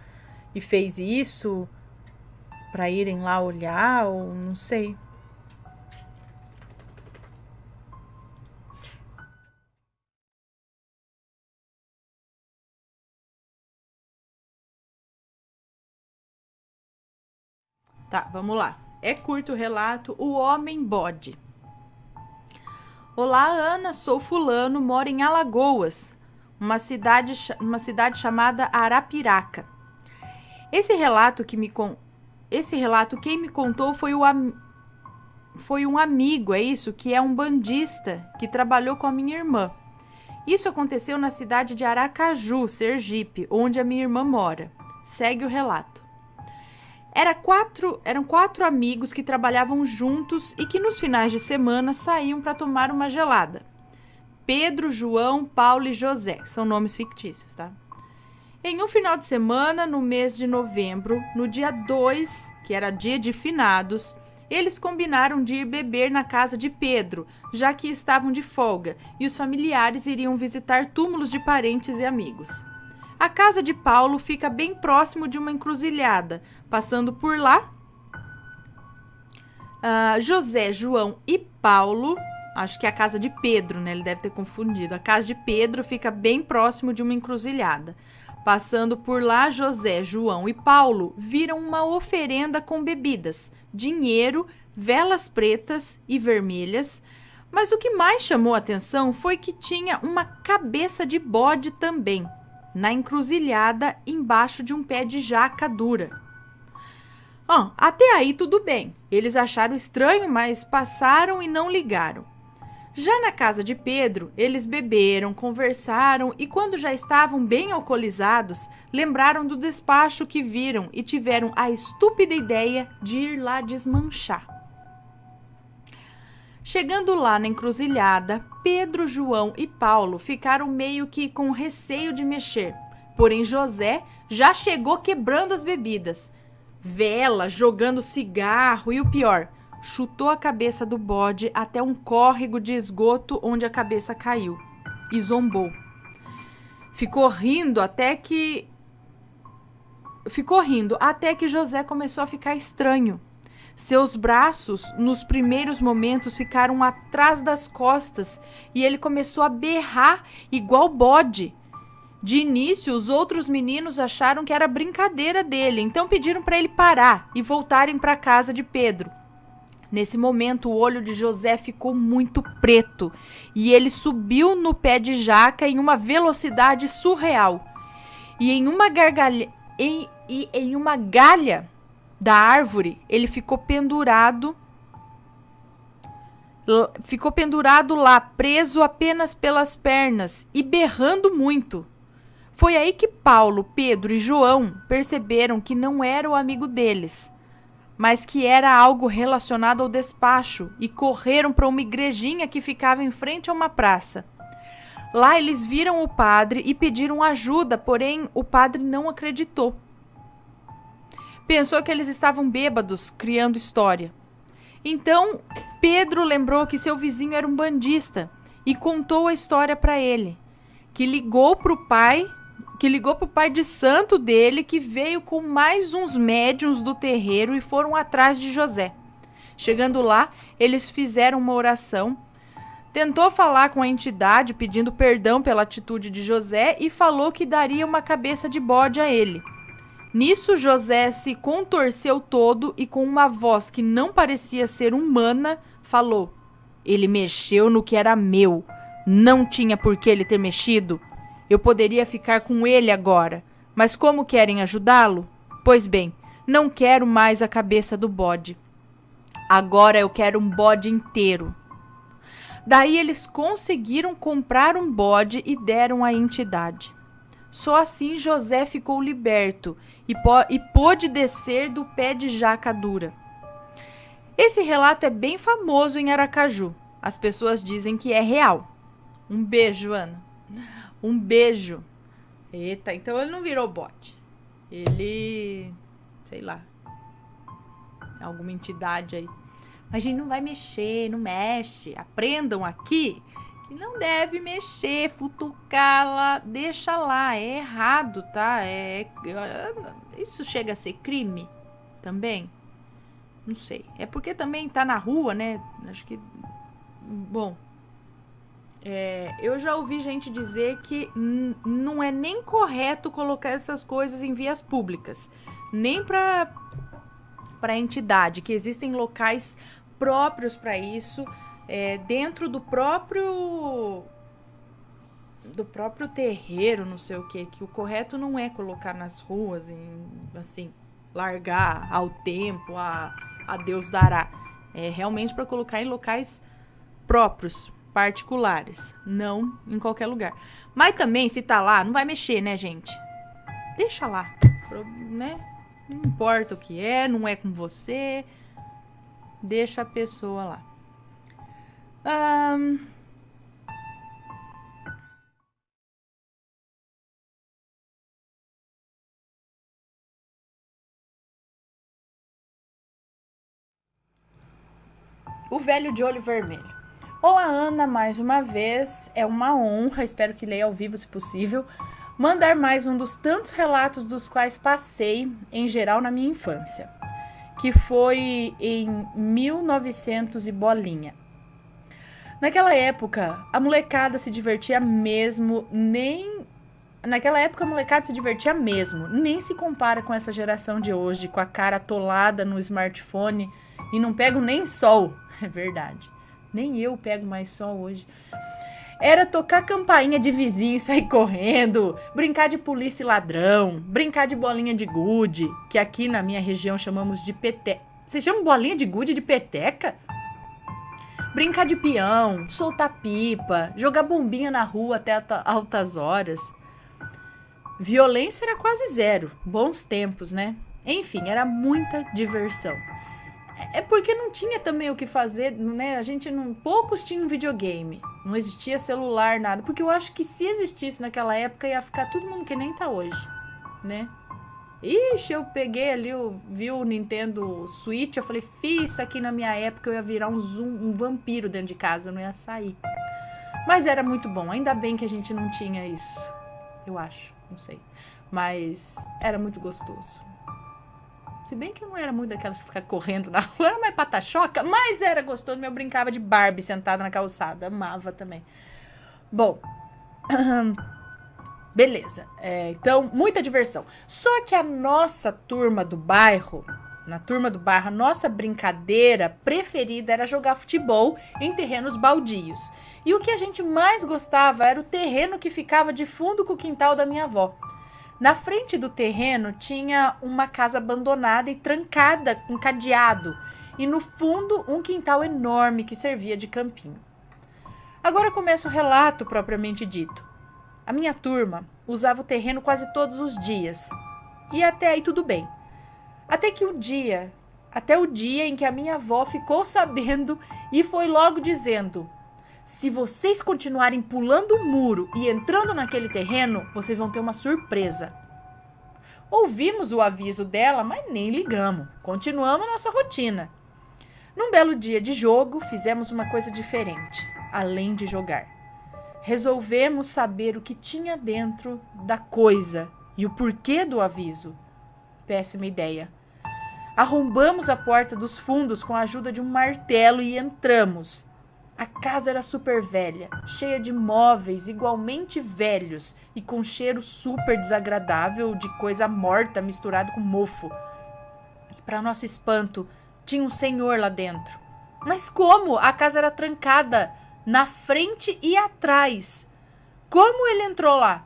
e fez isso para irem lá olhar, ou não sei. Tá, vamos lá. É curto o relato, O Homem Bode. Olá, Ana, sou fulano, moro em Alagoas, uma cidade chamada Arapiraca. Esse relato quem me contou foi um amigo, é isso, que é um bandista que trabalhou com a minha irmã. Isso aconteceu na cidade de Aracaju, Sergipe, onde a minha irmã mora. Segue o relato. Eram quatro amigos que trabalhavam juntos e que nos finais de semana saíam para tomar uma gelada. Pedro, João, Paulo e José. São nomes fictícios, tá? Em um final de semana, no mês de novembro, no dia 2, que era dia de finados, eles combinaram de ir beber na casa de Pedro, já que estavam de folga, e os familiares iriam visitar túmulos de parentes e amigos. A casa de Paulo fica bem próximo de uma encruzilhada. Passando por lá, José, João e Paulo, acho que é a casa de Pedro, né? Ele deve ter confundido. A casa de Pedro fica bem próximo de uma encruzilhada. Passando por lá, José, João e Paulo viram uma oferenda com bebidas, dinheiro, velas pretas e vermelhas. Mas o que mais chamou a atenção foi que tinha uma cabeça de bode também, na encruzilhada embaixo de um pé de jaca dura. Até aí tudo bem. Eles acharam estranho, mas passaram e não ligaram. Já na casa de Pedro, eles beberam, conversaram e quando já estavam bem alcoolizados, lembraram do despacho que viram e tiveram a estúpida ideia de ir lá desmanchar. Chegando lá na encruzilhada, Pedro, João e Paulo ficaram meio que com receio de mexer. Porém, José já chegou quebrando as bebidas, vela, jogando cigarro e o pior, chutou a cabeça do bode até um córrego de esgoto onde a cabeça caiu e zombou. Ficou rindo até que José começou a ficar estranho. Seus braços, nos primeiros momentos, ficaram atrás das costas e ele começou a berrar igual bode. De início, os outros meninos acharam que era brincadeira dele, então pediram para ele parar e voltarem para a casa de Pedro. Nesse momento, o olho de José ficou muito preto e ele subiu no pé de jaca em uma velocidade surreal. E em uma galha da árvore, ele ficou pendurado lá, preso apenas pelas pernas e berrando muito. Foi aí que Paulo, Pedro e João perceberam que não era o amigo deles, mas que era algo relacionado ao despacho e correram para uma igrejinha que ficava em frente a uma praça. Lá eles viram o padre e pediram ajuda, porém o padre não acreditou. Pensou que eles estavam bêbados, criando história. Então, Pedro lembrou que seu vizinho era um bandista e contou a história para ele, que ligou pro pai de santo dele, que veio com mais uns médiuns do terreiro e foram atrás de José. Chegando lá, eles fizeram uma oração, tentou falar com a entidade pedindo perdão pela atitude de José e falou que daria uma cabeça de bode a ele. Nisso, José se contorceu todo e com uma voz que não parecia ser humana, falou: "Ele mexeu no que era meu. Não tinha por que ele ter mexido. Eu poderia ficar com ele agora. Mas como querem ajudá-lo? Pois bem, não quero mais a cabeça do bode. Agora eu quero um bode inteiro." Daí eles conseguiram comprar um bode e deram à entidade. Só assim José ficou liberto e pôde descer do pé de jaca dura. Esse relato é bem famoso em Aracaju. As pessoas dizem que é real. Um beijo, Ana. Um beijo. Eita, então ele não virou bode. Ele, sei lá, alguma entidade aí. Mas a gente não vai mexer, não mexe. Aprendam aqui que não deve mexer, futucá-la, deixa lá. É errado, tá? Isso chega a ser crime também? Não sei. É porque também tá na rua, né? Acho que... Bom... eu já ouvi gente dizer que não é nem correto colocar essas coisas em vias públicas, nem para entidade, que existem locais próprios para isso, dentro do próprio terreiro, não sei o que o correto não é colocar nas ruas, assim, largar ao tempo, a Deus dará. É realmente para colocar em locais próprios, particulares, não em qualquer lugar. Mas também, se tá lá, não vai mexer, né, gente? Deixa lá, né? Não importa o que é, não é com você. Deixa a pessoa lá. O velho de olho vermelho. Olá, Ana, mais uma vez. É uma honra, espero que leia ao vivo se possível, mandar mais um dos tantos relatos dos quais passei, em geral, na minha infância, que foi em 1900 e bolinha. Naquela época, a molecada se divertia mesmo, nem se compara com essa geração de hoje, com a cara atolada no smartphone e não pego nem sol. É verdade. Nem eu pego mais sol hoje. Era tocar campainha de vizinho e sair correndo, brincar de polícia e ladrão, brincar de bolinha de gude, que aqui na minha região chamamos de peteca. Vocês chamam bolinha de gude de peteca? Brincar de peão, soltar pipa, jogar bombinha na rua até altas horas. Violência era quase zero. Bons tempos, né? Enfim, era muita diversão. É porque não tinha também o que fazer, né? Poucos tinham videogame. Não existia celular, nada. Porque eu acho que se existisse naquela época, ia ficar todo mundo que nem tá hoje, né? Ixi, eu peguei ali, eu vi o Nintendo Switch, eu falei, isso aqui na minha época eu ia virar um vampiro dentro de casa, eu não ia sair. Mas era muito bom, ainda bem que a gente não tinha isso. Eu acho, não sei. Mas era muito gostoso. Se bem que eu não era muito daquelas que ficar correndo na rua, era mais pata-choca, mas era gostoso. Eu brincava de Barbie sentada na calçada, amava também. Bom, beleza. Então, muita diversão. Só que a nossa turma do bairro, a nossa brincadeira preferida era jogar futebol em terrenos baldios. E o que a gente mais gostava era o terreno que ficava de fundo com o quintal da minha avó. Na frente do terreno tinha uma casa abandonada e trancada com cadeado, e no fundo um quintal enorme que servia de campinho. Agora começa o relato propriamente dito. A minha turma usava o terreno quase todos os dias, e até aí tudo bem. Até o dia em que a minha avó ficou sabendo e foi logo dizendo: se vocês continuarem pulando o muro e entrando naquele terreno, vocês vão ter uma surpresa. Ouvimos o aviso dela, mas nem ligamos. Continuamos a nossa rotina. Num belo dia de jogo, fizemos uma coisa diferente, além de jogar. Resolvemos saber o que tinha dentro da coisa e o porquê do aviso. Péssima ideia. Arrombamos a porta dos fundos com a ajuda de um martelo e entramos. A casa era super velha, cheia de móveis igualmente velhos e com cheiro super desagradável de coisa morta misturado com mofo. E para nosso espanto, tinha um senhor lá dentro. Mas como? A casa era trancada na frente e atrás. Como ele entrou lá?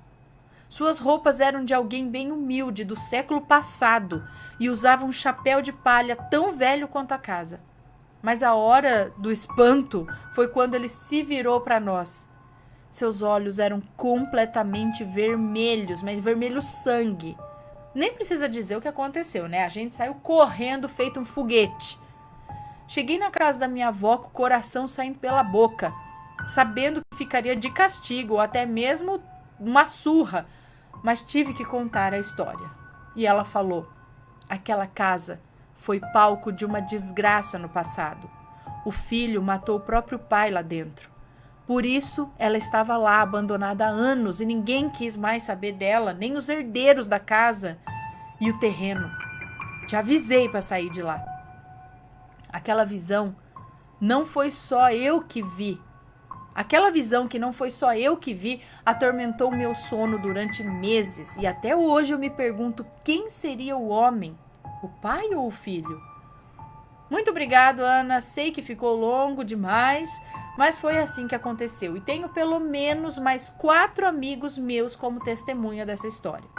Suas roupas eram de alguém bem humilde do século passado e usava um chapéu de palha tão velho quanto a casa. Mas a hora do espanto foi quando ele se virou para nós. Seus olhos eram completamente vermelhos, mas vermelho sangue. Nem precisa dizer o que aconteceu, né? A gente saiu correndo feito um foguete. Cheguei na casa da minha avó com o coração saindo pela boca, sabendo que ficaria de castigo ou até mesmo uma surra, mas tive que contar a história. E ela falou: aquela casa foi palco de uma desgraça no passado. O filho matou o próprio pai lá dentro. Por isso, ela estava lá abandonada há anos e ninguém quis mais saber dela, nem os herdeiros da casa e o terreno. Te avisei para sair de lá. Aquela visão não foi só eu que vi. Aquela visão que não foi só eu que vi atormentou o meu sono durante meses e até hoje eu me pergunto quem seria o homem, o pai ou o filho? Muito obrigado, Ana. Sei que ficou longo demais, mas foi assim que aconteceu. E tenho pelo menos mais 4 amigos meus como testemunha dessa história.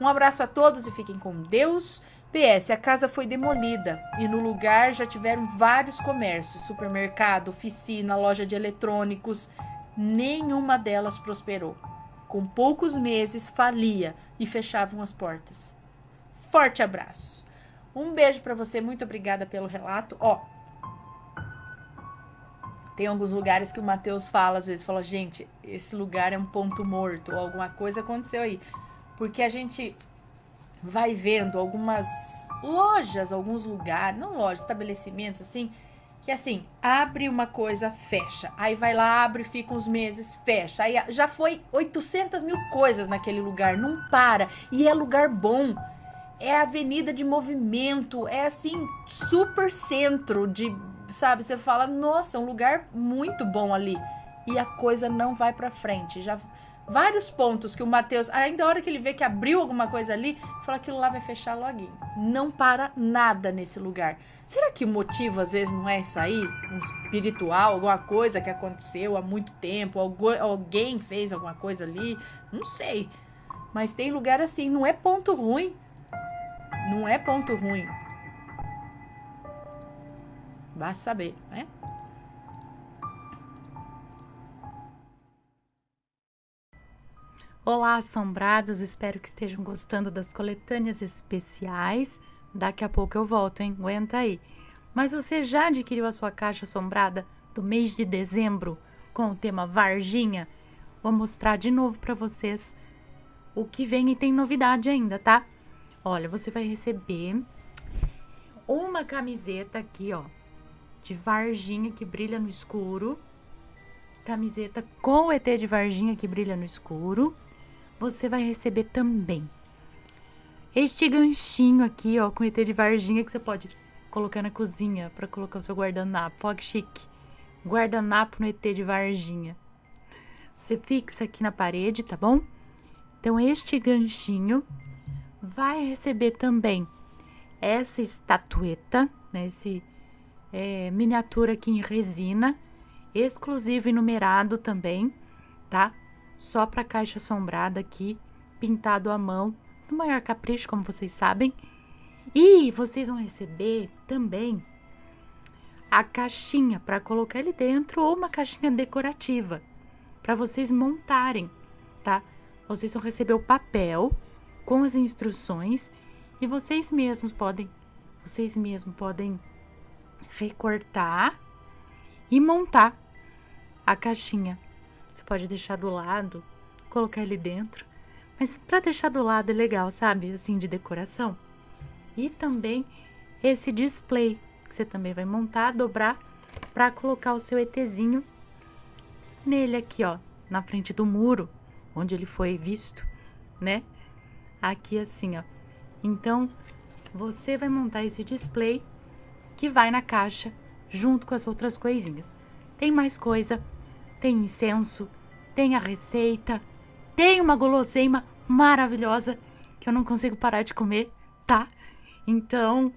Um abraço a todos e fiquem com Deus. PS, a casa foi demolida e no lugar já tiveram vários comércios, supermercado, oficina, loja de eletrônicos. Nenhuma delas prosperou. Com poucos meses falia e fechavam as portas. Forte abraço. Um beijo pra você, muito obrigada pelo relato. Tem alguns lugares que o Matheus fala, às vezes, fala, gente, esse lugar é um ponto morto, ou alguma coisa aconteceu aí. Porque a gente vai vendo algumas lojas, alguns lugares, não lojas, estabelecimentos, assim, que assim, abre uma coisa, fecha. Aí vai lá, abre, fica uns meses, fecha. Aí já foi 800 mil coisas naquele lugar, não para. E é lugar bom. É avenida de movimento, é assim, super centro de, sabe, você fala, nossa, um lugar muito bom ali. E a coisa não vai pra frente. Já vários pontos que o Matheus, ainda a hora que ele vê que abriu alguma coisa ali, fala que aquilo lá vai fechar loguinho. Não para nada nesse lugar. Será que o motivo às vezes não é isso aí? Um espiritual, alguma coisa que aconteceu há muito tempo, alguém fez alguma coisa ali? Não sei. Mas tem lugar assim, não é ponto ruim. Não é ponto ruim. Vai saber, né? Olá, assombrados. Espero que estejam gostando das coletâneas especiais. Daqui a pouco eu volto, hein? Aguenta aí. Mas você já adquiriu a sua caixa assombrada do mês de dezembro com o tema Varginha? Vou mostrar de novo para vocês o que vem e tem novidade ainda, tá? Olha, você vai receber uma camiseta aqui, ó, de Varginha que brilha no escuro. Camiseta com o ET de Varginha que brilha no escuro. Você vai receber também este ganchinho aqui, ó, com ET de Varginha que você pode colocar na cozinha para colocar o seu guardanapo. Olha que chique. Guardanapo no ET de Varginha. Você fixa aqui na parede, tá bom? Então, este ganchinho vai receber também essa estatueta, né? Esse miniatura aqui em resina, exclusivo e numerado também, tá? Só para caixa assombrada aqui, pintado à mão, no maior capricho, como vocês sabem. E vocês vão receber também a caixinha para colocar ele dentro ou uma caixinha decorativa para vocês montarem, tá? Vocês vão receber o papel com as instruções e vocês mesmos podem recortar e montar a caixinha. Você pode deixar do lado, colocar ele dentro, mas para deixar do lado é legal, sabe? Assim, de decoração. E também esse display que você também vai montar, dobrar, pra colocar o seu ETzinho nele aqui, ó, na frente do muro, onde ele foi visto, né? Aqui assim, ó. Então, você vai montar esse display que vai na caixa junto com as outras coisinhas. Tem mais coisa, tem incenso, tem a receita, tem uma guloseima maravilhosa que eu não consigo parar de comer, tá? Então,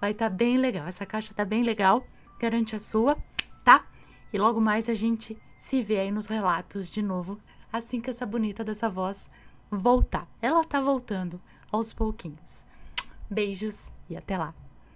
vai estar bem legal. Essa caixa tá bem legal, garante a sua, tá? E logo mais a gente se vê aí nos relatos de novo, assim que essa bonita dessa voz voltar. Ela tá voltando aos pouquinhos. Beijos e até lá.